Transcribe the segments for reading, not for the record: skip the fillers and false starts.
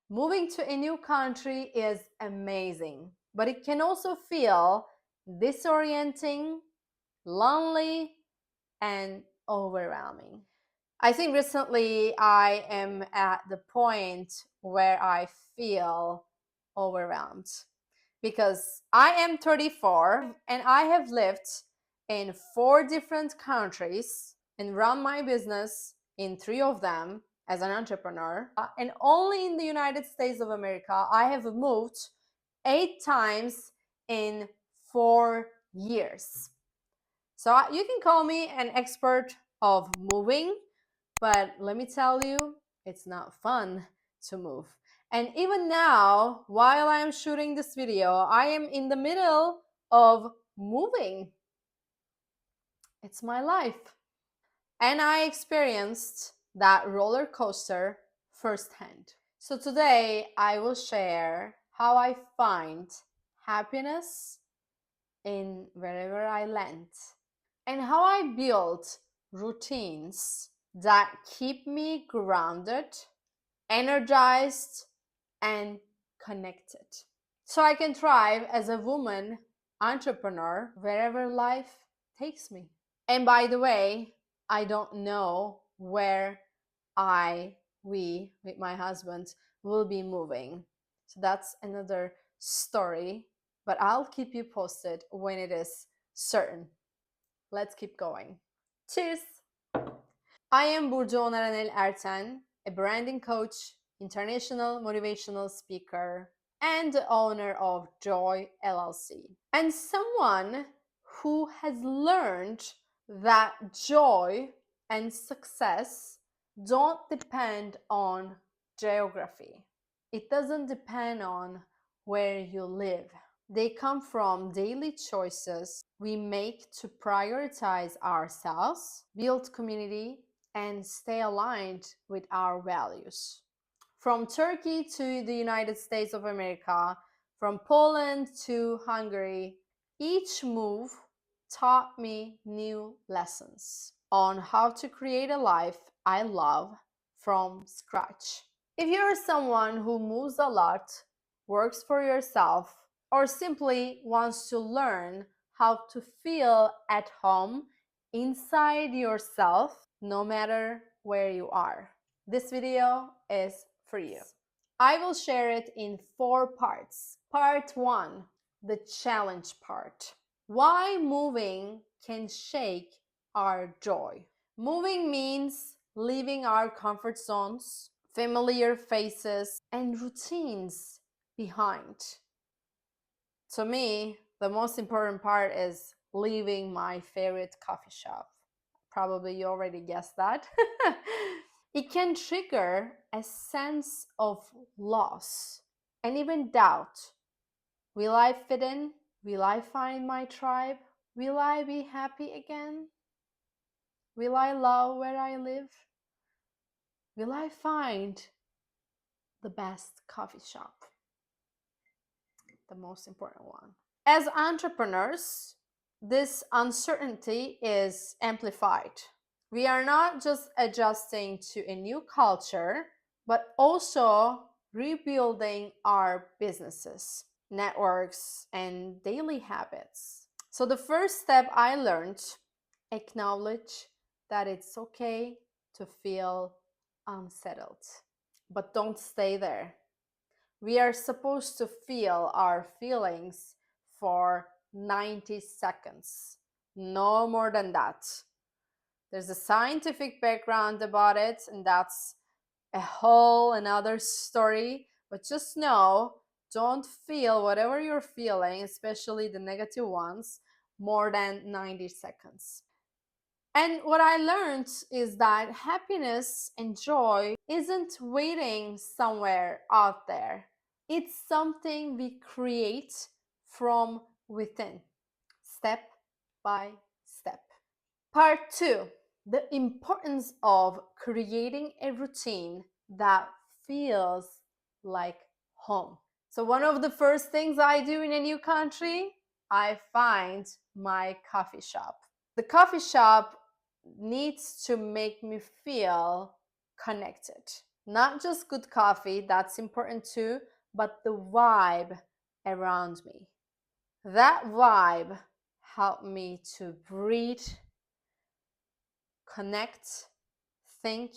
Moving to a new country is amazing, but it can also feel disorienting, lonely, and overwhelming. I think recently I am at the point where I feel overwhelmed because I am 34 and I have lived in 4 different countries and run my business in 3 of them as an entrepreneur. And only in the United States of America, I have moved 8 times in 4 years. So you can call me an expert of moving, but let me tell you, it's not fun to move. And even now, while I am shooting this video, I am in the middle of moving. It's my life. And I experienced that roller coaster firsthand. So today I will share how I find happiness in wherever I land and how I build routines that keep me grounded, energized, and connected. So I can thrive as a woman entrepreneur wherever life takes me. And by the way, I don't know where we, with my husband, will be moving. So that's another story, but I'll keep you posted when it is certain. Let's keep going. Cheers! I am Burcu Erten, a branding coach, international motivational speaker, and the owner of Joy LLC, and someone who has learned that joy and success don't depend on geography. It doesn't depend on where you live. They come from daily choices we make to prioritize ourselves, build community, and stay aligned with our values. From Turkey to the United States of America, from Poland to Hungary, each move taught me new lessons on how to create a life I love from scratch. If you're someone who moves a lot, works for yourself, or simply wants to learn how to feel at home inside yourself, no matter where you are, this video is for you. I will share it in 4 parts. Part 1, the challenge part. Why moving can shake our joy. Moving means leaving our comfort zones, familiar faces, and routines behind. To me, the most important part is leaving my favorite coffee shop. Probably you already guessed that. It can trigger a sense of loss and even doubt. Will I fit in? Will I find my tribe? Will I be happy again? Will I love where I live? Will I find the best coffee shop? The most important one. As entrepreneurs, this uncertainty is amplified. We are not just adjusting to a new culture, but also rebuilding our businesses, networks, and daily habits. So the first step I learned, acknowledge that it's okay to feel unsettled, but don't stay there. We are supposed to feel our feelings for 90 seconds, no more than that. There's a scientific background about it, and that's a whole another story. But just know, don't feel whatever you're feeling, especially the negative ones, more than 90 seconds. And what I learned is that happiness and joy isn't waiting somewhere out there. It's something we create from within, step by step. Part 2, the importance of creating a routine that feels like home. So one of the first things I do in a new country, I find my coffee shop. The coffee shop needs to make me feel connected. Not just good coffee, that's important too, but the vibe around me. That vibe helped me to breathe, connect, think,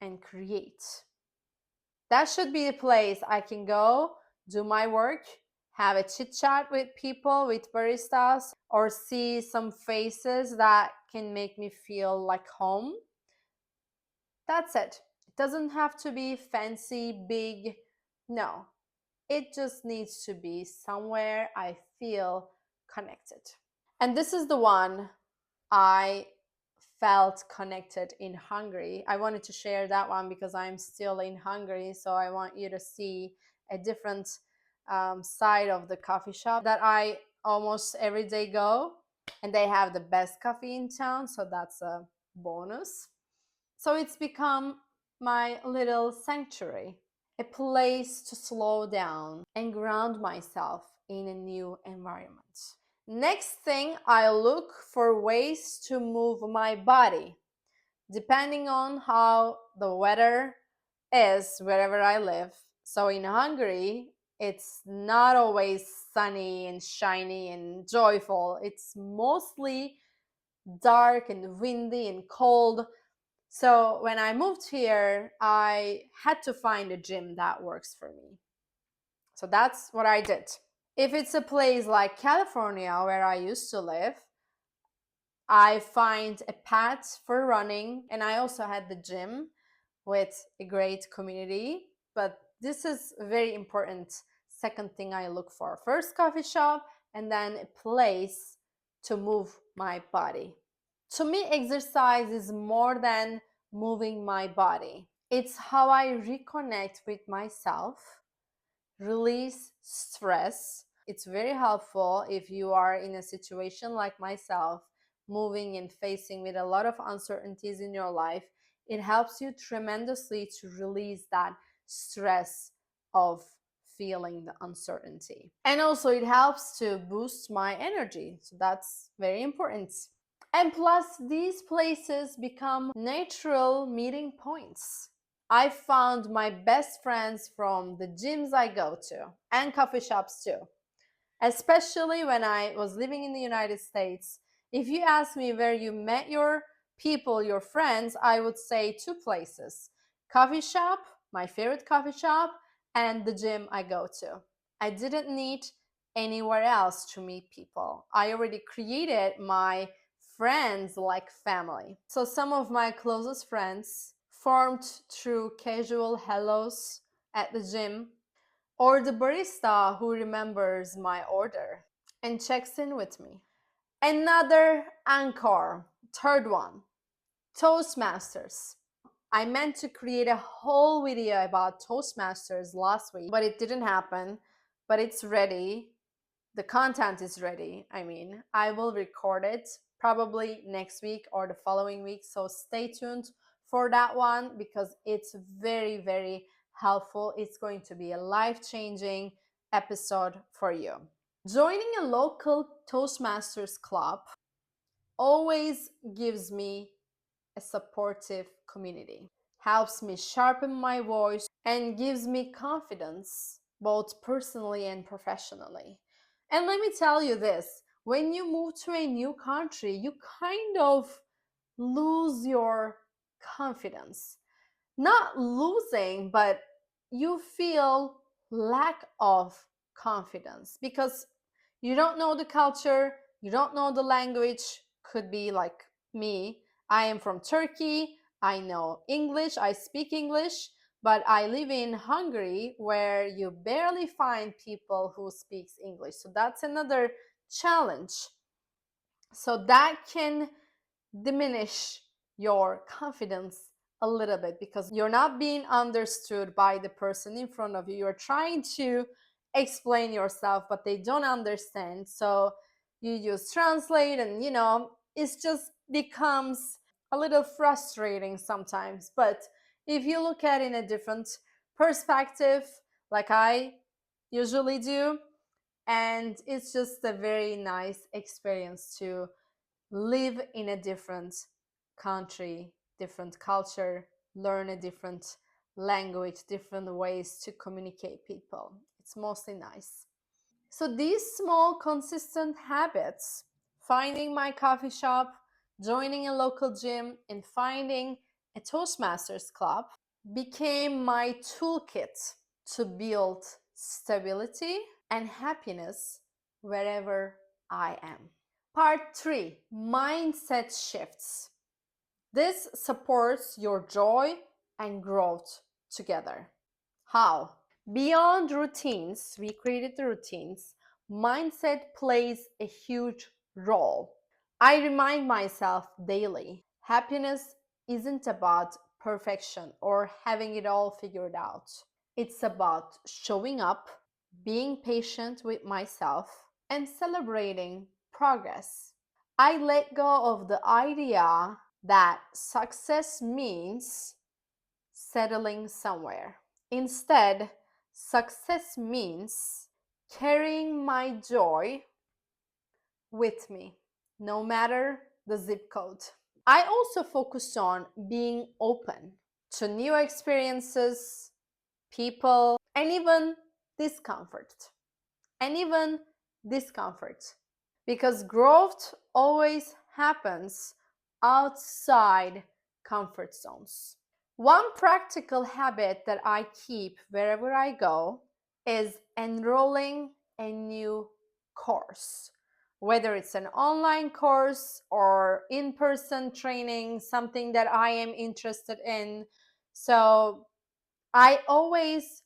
and create. That should be a place I can go, do my work, have a chit chat with people, with baristas, or see some faces that can make me feel like home. That's it. It doesn't have to be fancy, big. No, it just needs to be somewhere I feel connected. And this is the one I felt connected in Hungary. I wanted to share that one because I'm still in Hungary, so I want you to see a different side of the coffee shop that I almost every day go, and they have the best coffee in town, so that's a bonus. So it's become my little sanctuary, a place to slow down and ground myself in a new environment. Next thing, I look for ways to move my body, depending on how the weather is wherever I live. So in Hungary, it's not always sunny and shiny and joyful. It's mostly dark and windy and cold. So when I moved here, I had to find a gym that works for me. So that's what I did. If it's a place like California, where I used to live, I find a path for running, and I also had the gym with a great community. But this is a very important second thing I look for. First, coffee shop, and then a place to move my body. To me, exercise is more than moving my body. It's how I reconnect with myself, release stress. It's very helpful if you are in a situation like myself, moving and facing with a lot of uncertainties in your life. It helps you tremendously to release that stress of feeling the uncertainty. And also, it helps to boost my energy. So that's very important. And plus, these places become natural meeting points. I found my best friends from the gyms I go to and coffee shops too. Especially when I was living in the United States. If you ask me where you met your people, your friends, I would say two places: coffee shop, my favorite coffee shop, and the gym I go to. I didn't need anywhere else to meet people. I already created my friends like family. So some of my closest friends formed through casual hellos at the gym, or the barista who remembers my order and checks in with me. Another anchor, third one, Toastmasters. I meant to create a whole video about Toastmasters last week, but it didn't happen. But it's ready. The content is ready. I will record it probably next week or the following week. So stay tuned for that one because it's very, very helpful. It's going to be a life-changing episode for you. Joining a local Toastmasters club always gives me a supportive community, helps me sharpen my voice, and gives me confidence, both personally and professionally. And let me tell you this, when you move to a new country, you kind of lose your confidence. Not losing, but you feel lack of confidence because you don't know the culture, you don't know the language. Could be like me. I am from Turkey. I know English, I speak English, but I live in Hungary where you barely find people who speaks English. So that's another challenge. So that can diminish your confidence a little bit because you're not being understood by the person in front of you. You're trying to explain yourself, but they don't understand. So you use translate, and it just becomes a little frustrating sometimes. But if you look at it in a different perspective, like I usually do, and it's just a very nice experience to live in a different country, different culture, learn a different language, different ways to communicate people. It's mostly nice. So these small, consistent habits, finding my coffee shop, joining a local gym, and finding a Toastmasters club, became my toolkit to build stability and happiness wherever I am. Part 3, mindset shifts. This supports your joy and growth together. How? Beyond routines, we created the routines, mindset plays a huge role. I remind myself daily, happiness isn't about perfection or having it all figured out. It's about showing up, being patient with myself, and celebrating progress. I let go of the idea that success means settling somewhere. Instead, success means carrying my joy with me, no matter the zip code. I also focused on being open to new experiences, people, and even discomfort. And even discomfort. Because growth always happens outside comfort zones. One practical habit that I keep wherever I go is enrolling a new course. Whether it's an online course or in-person training, something that I am interested in. So I always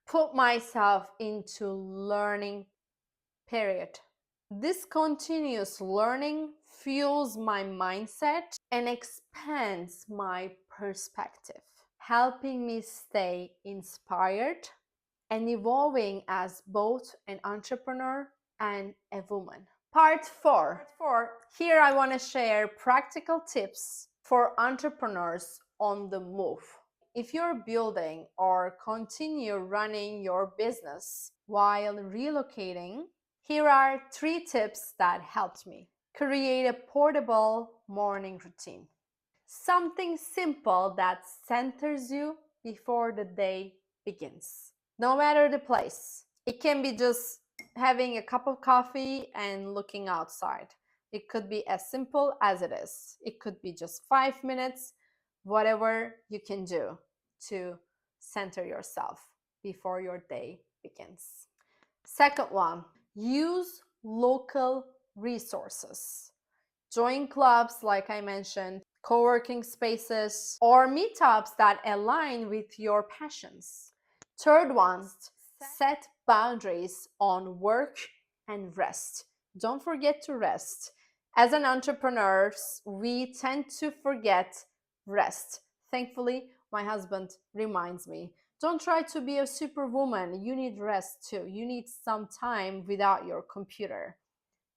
put myself into learning, period. This continuous learning fuels my mindset and expands my perspective, helping me stay inspired and evolving as both an entrepreneur and a woman. Part 4. Here I want to share practical tips for entrepreneurs on the move. If you're building or continue running your business while relocating, here are 3 tips that helped me. Create a portable morning routine. Something simple that centers you before the day begins. No matter the place. It can be just having a cup of coffee and looking outside. It could be as simple as it is. It could be just 5 minutes, whatever you can do to center yourself before your day begins. Second one, use local resources. Join clubs, like I mentioned, co-working spaces, or meetups that align with your passions. Third one, set boundaries on work and rest. Don't forget to rest. As an entrepreneur, we tend to forget rest. Thankfully, my husband reminds me, don't try to be a superwoman. You need rest too. You need some time without your computer.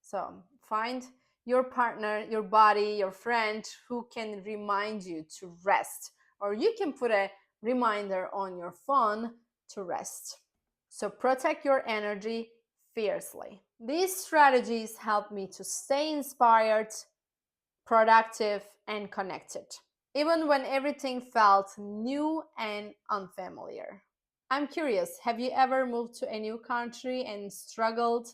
So find your partner, your body, your friend who can remind you to rest. Or you can put a reminder on your phone to rest. So protect your energy fiercely. These strategies help me to stay inspired, productive, and connected, even when everything felt new and unfamiliar. I'm curious, have you ever moved to a new country and struggled?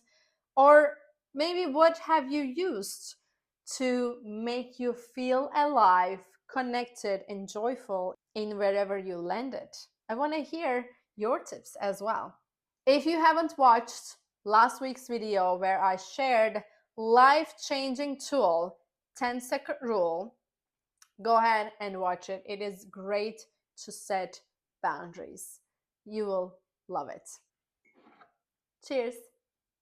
Or maybe what have you used to make you feel alive, connected, and joyful in wherever you landed? I want to hear your tips as well. If you haven't watched last week's video where I shared life-changing tool 10-second rule, go ahead and watch it. It is great to set boundaries. You will love it. Cheers.